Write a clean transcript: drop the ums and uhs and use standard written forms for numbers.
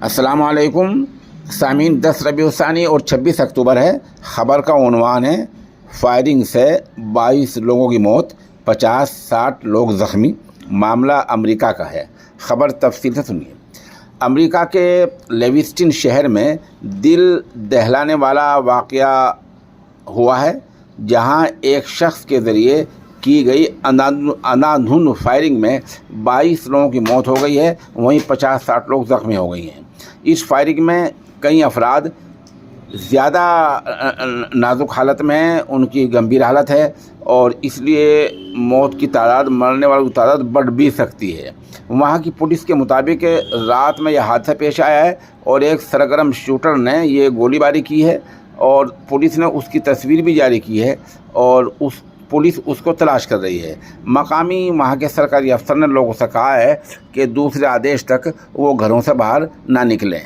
अस्सलाम वालेकुम सामीन। 10 रबीउल सानी और 26 अक्टूबर है। ख़बर का उन्वान है फायरिंग से 22 लोगों की मौत, 50-60 लोग ज़ख्मी। मामला अमेरिका का है। ख़बर तफसील से सुनिए। अमेरिका के लेविस्टन शहर में दिल दहलाने वाला वाक़या हुआ है, जहां एक शख्स के ज़रिए की गई अंधाधुंध फायरिंग में 22 लोगों की मौत हो गई है, वहीं 50-60 लोग ज़ख्मी हो गई हैं। इस फायरिंग में कई अफराद ज़्यादा नाजुक हालत में हैं, उनकी गंभीर हालत है और इसलिए मौत की तादाद, मरने वालों की तादाद बढ़ भी सकती है। वहाँ की पुलिस के मुताबिक रात में यह हादसा पेश आया है और एक सरगर्म शूटर ने ये गोलीबारी की है और पुलिस ने उसकी तस्वीर भी जारी की है और पुलिस उसको तलाश कर रही है। मकामी वहाँ के सरकारी अफसर ने लोगों से कहा है कि दूसरे आदेश तक वो घरों से बाहर ना निकलें।